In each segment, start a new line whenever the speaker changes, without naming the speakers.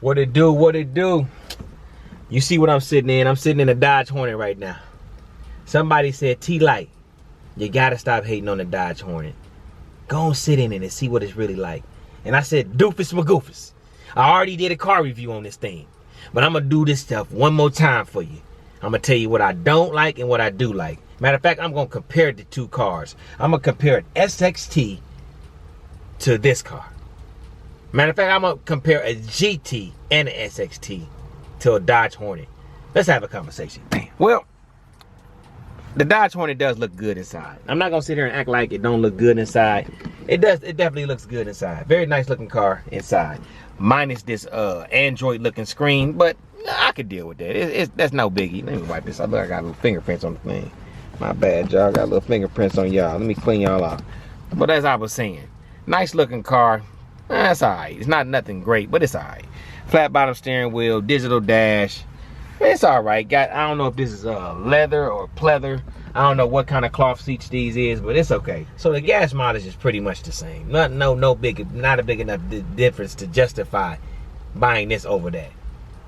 What it do? What it do? You see what I'm sitting in? I'm sitting in a Dodge Hornet right now. Somebody said, T-Light, you gotta stop hating on the Dodge Hornet. Go and sit in it and see what it's really like. And I said, doofus magoofus. I already did a car review on this thing. But I'm gonna do this stuff one more time for you. I'm gonna tell you what I don't like and what I do like. Matter of fact, I'm gonna compare the two cars. I'm gonna compare an SXT to this car. Matter of fact, I'm gonna compare a GT and an SXT to a Dodge Hornet. Let's have a conversation. Well, the Dodge Hornet does look good inside. I'm not gonna sit here and act like it don't look good inside. It does. It definitely looks good inside. Very nice looking car inside. Minus this Android looking screen, but I could deal with that. That's no biggie. Let me wipe this. I look, I got little fingerprints on the thing. My bad, y'all. Got little fingerprints on y'all. Let me clean y'all off. But as I was saying, nice looking car. That's alright. It's not nothing great, but it's alright. Flat bottom steering wheel, digital dash. It's alright. I don't know if this is leather or pleather. I don't know what kind of cloth seats these is, but it's okay. So the gas mileage is pretty much the same. Not a big enough difference to justify buying this over that.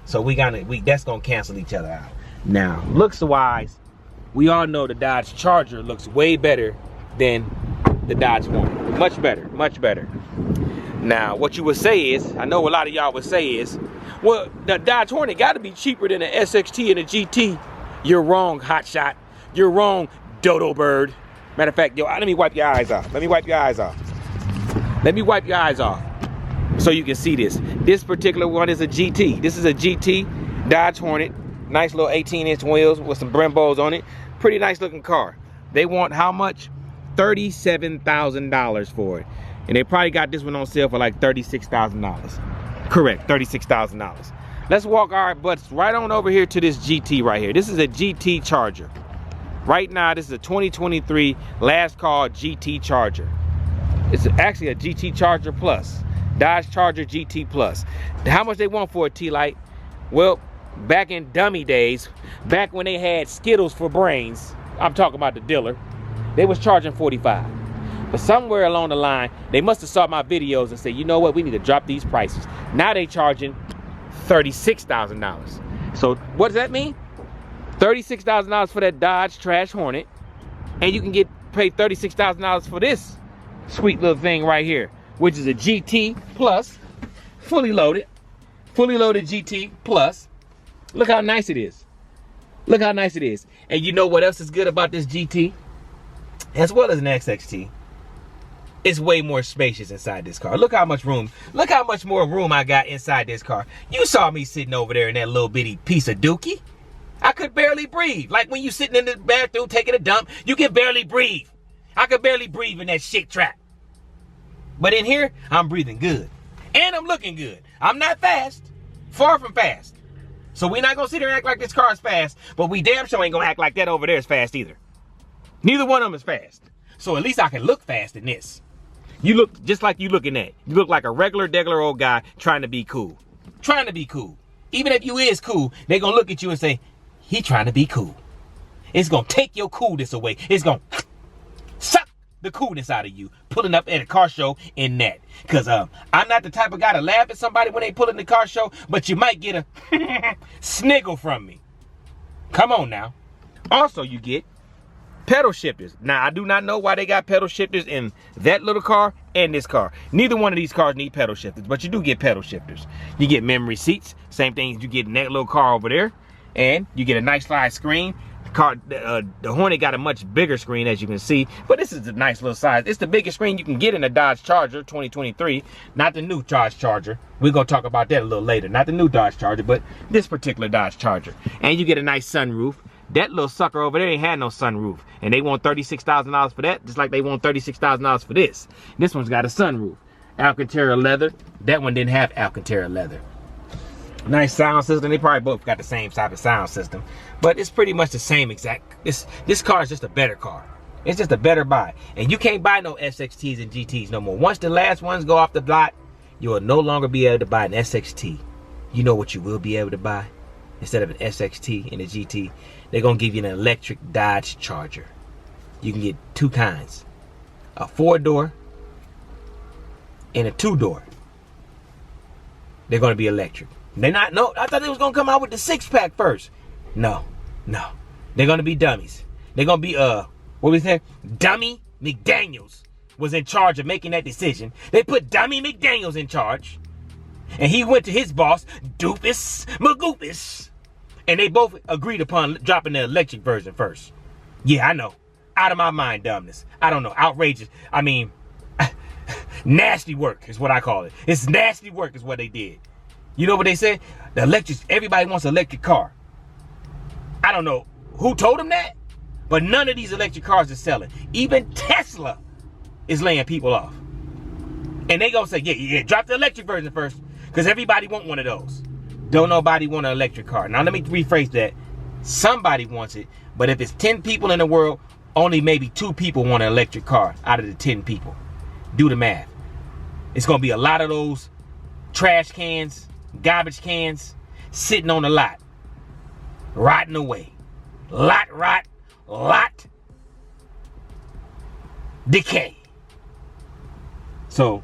So that's gonna cancel each other out. Now, looks wise, we all know the Dodge Charger looks way better than the Dodge Hornet. Much better, much better. Now, what you would say is, I know a lot of y'all would say is, well, the Dodge Hornet got to be cheaper than the SXT and the GT. You're wrong, hotshot. You're wrong, dodo bird. Matter of fact, yo, let me wipe your eyes off. Let me wipe your eyes off. Let me wipe your eyes off so you can see this. This particular one is a GT. This is a GT Dodge Hornet. Nice little 18-inch wheels with some Brembos on it. Pretty nice looking car. They want how much? $37,000 for it. And they probably got this one on sale for like $36,000. Correct, $36,000. Let's walk our butts right on over here to this GT right here. This is a GT Charger. Right now, this is a 2023 last call GT Charger. It's actually a GT Charger Plus. Dodge Charger GT Plus. How much they want for a T-Light? Well, back in dummy days, back when they had Skittles for brains, I'm talking about the dealer, they was charging $45. But somewhere along the line, they must have saw my videos and said, you know what, we need to drop these prices. Now they charging $36,000. So what does that mean? $36,000 for that Dodge Trash Hornet, and you can pay $36,000 for this sweet little thing right here, which is a GT Plus, fully loaded GT Plus. Look how nice it is. Look how nice it is. And you know what else is good about this GT, as well as an SXT? It's way more spacious inside this car. Look how much room. Look how much more room I got inside this car. You saw me sitting over there in that little bitty piece of dookie. I could barely breathe. Like when you sitting in the bathroom taking a dump, you can barely breathe. I could barely breathe in that shit trap. But in here, I'm breathing good. And I'm looking good. I'm not fast. Far from fast. So we're not going to sit here and act like this car is fast, but we damn sure ain't going to act like that over there is fast either. Neither one of them is fast. So at least I can look fast in this. You look just like you looking at. You look like a regular old guy trying to be cool. Trying to be cool. Even if you is cool, they're going to look at you and say, he trying to be cool. It's going to take your coolness away. It's going to suck the coolness out of you pulling up at a car show in that. Because I'm not the type of guy to laugh at somebody when they pull in the car show, but you might get a sniggle from me. Come on now. Also, you get pedal shifters. Now, I do not know why they got pedal shifters in that little car and this car. Neither one of these cars need pedal shifters, but you do get pedal shifters. You get memory seats, same thing as you get in that little car over there, and you get a nice size screen. The Hornet got a much bigger screen, as you can see, but this is a nice little size. It's the biggest screen you can get in a Dodge Charger 2023, not the new Dodge Charger. We're gonna talk about that a little later. Not the new Dodge Charger, but this particular Dodge Charger. And you get a nice sunroof. That little sucker over there ain't had no sunroof, and they want $36,000 for that, just like they want $36,000 for this. This one's got a sunroof. Alcantara leather. That one didn't have Alcantara leather. Nice sound system. They probably both got the same type of sound system, but it's pretty much the same exact. This car is just a better car. It's just a better buy, and you can't buy no SXTs and GTs no more. Once the last ones go off the block, you will no longer be able to buy an SXT. You know what you will be able to buy? Instead of an SXT and a GT, they're gonna give you an electric Dodge Charger. You can get two kinds, a 4-door and a 2-door. they're gonna be electric. They're not, no, I thought they was gonna come out with the 6-pack first. No. They're gonna be dummies. They're gonna be, what was that? Dummy McDaniels was in charge of making that decision. They put Dummy McDaniels in charge. And he went to his boss, Doofus Magoopus. And they both agreed upon dropping the electric version first. Yeah, I know. Out of my mind dumbness. I don't know. Outrageous. I mean, nasty work is what I call it. It's nasty work is what they did. You know what they said? The electric, everybody wants an electric car. I don't know who told them that, but none of these electric cars are selling. Even Tesla is laying people off. And they gonna say, yeah, drop the electric version first, because everybody want one of those. Don't nobody want an electric car. Now let me rephrase that. Somebody wants it, but if it's 10 people in the world, only maybe 2 people want an electric car out of the 10 people. Do the math. It's gonna be a lot of those trash cans, garbage cans, sitting on the lot, rotting away. Lot decay. So,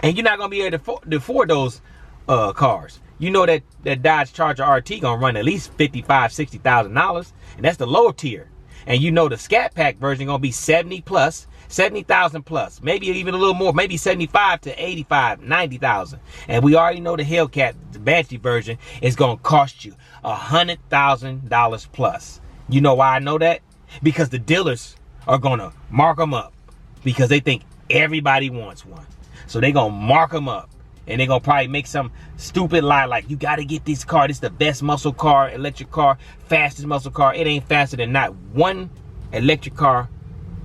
and you're not gonna be able to afford those cars. You know that Dodge Charger RT gonna run at least $55,000, $60,000, and that's the low tier. And you know the Scat Pack version gonna be 70 plus, 70,000 plus, maybe even a little more, maybe 75 to 85, 90,000. And we already know the Hellcat, the Banshee version, is gonna cost you $100,000 plus. You know why I know that? Because the dealers are gonna mark them up because they think everybody wants one. So they gonna mark them up. And they're gonna probably make some stupid lie like, you gotta get this car, this is the best muscle car, electric car, fastest muscle car. It ain't faster than not one electric car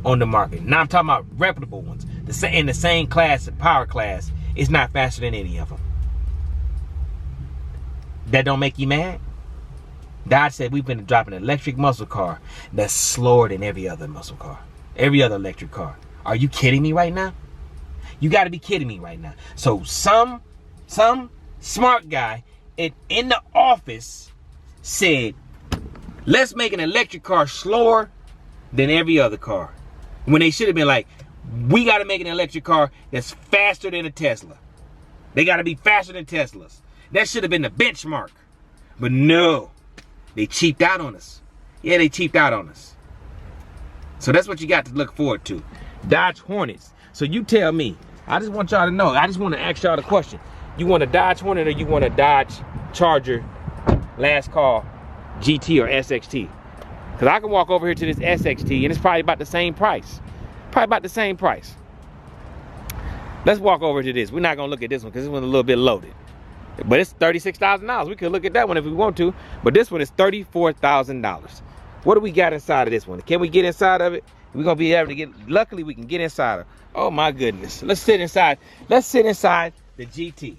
on the market. Now I'm talking about reputable ones. In the same class, the power class, it's not faster than any of them. That don't make you mad? Dodge said we've been dropping an electric muscle car that's slower than every other muscle car, every other electric car. Are you kidding me right now? You got to be kidding me right now. So some smart guy in the office said, let's make an electric car slower than every other car. When they should have been like, we got to make an electric car that's faster than a Tesla. They got to be faster than Teslas. That should have been the benchmark. But no, they cheaped out on us. Yeah, they cheaped out on us. So that's what you got to look forward to. Dodge Hornets. So you tell me. I just want y'all to know. I just want to ask y'all the question. You want a Dodge Hornet or you want a Dodge Charger last call GT or SXT? Because I can walk over here to this SXT and it's probably about the same price. Probably about the same price. Let's walk over to this. We're not going to look at this one because this one's a little bit loaded. But it's $36,000. We could look at that one if we want to. But this one is $34,000. What do we got inside of this one? Can we get inside of it? We're going to be able to get, luckily we can get inside of it. Oh my goodness. Let's sit inside. Let's sit inside the GT.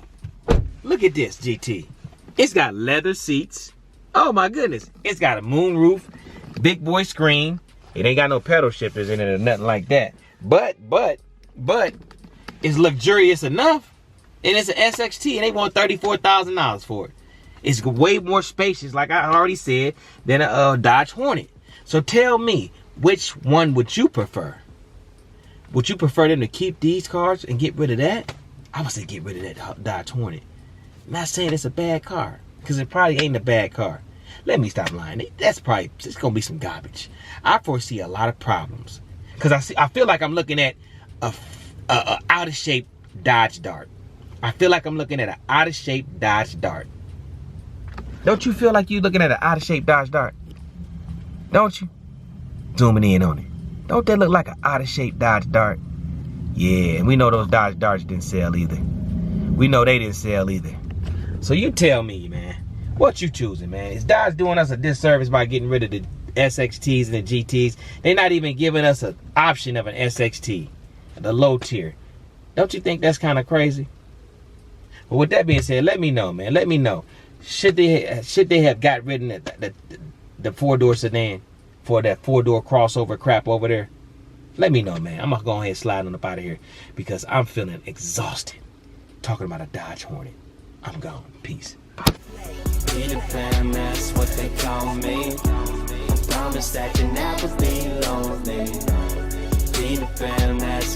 Look at this GT. It's got leather seats. Oh my goodness. It's got a moon roof, big boy screen. It ain't got no pedal shifters in it or nothing like that. But it's luxurious enough. And it's an SXT and they want $34,000 for it. It's way more spacious, like I already said, than a Dodge Hornet. So tell me, which one would you prefer? Would you prefer them to keep these cars and get rid of that? I would say get rid of that Dodge Hornet. I'm not saying it's a bad car, because it probably ain't a bad car. Let me stop lying. That's probably, it's going to be some garbage. I foresee a lot of problems. Because I feel like I'm looking at a out of shape Dodge Dart. I feel like I'm looking at an out of shape Dodge Dart. Don't you feel like you're looking at an out of shape Dodge Dart? Don't you? Zooming in on it. Don't that look like an out of shape Dodge Dart? Yeah, and we know those Dodge Darts didn't sell either. We know they didn't sell either. So you tell me, man, what you choosing, man? Is Dodge doing us a disservice by getting rid of the SXTs and the GTs? They're not even giving us an option of an SXT, the low tier. Don't you think that's kind of crazy? But with that being said, let me know, man. Let me know. Should they have got rid of the 4-door sedan for that 4-door crossover crap over there? Let me know, man. I'm gonna go ahead and slide on up out of here because I'm feeling exhausted talking about a Dodge Hornet. I'm gone. Peace.
Peter Pan, that's what they call me. I promise that you'll never be lonely. Peter Pan, that's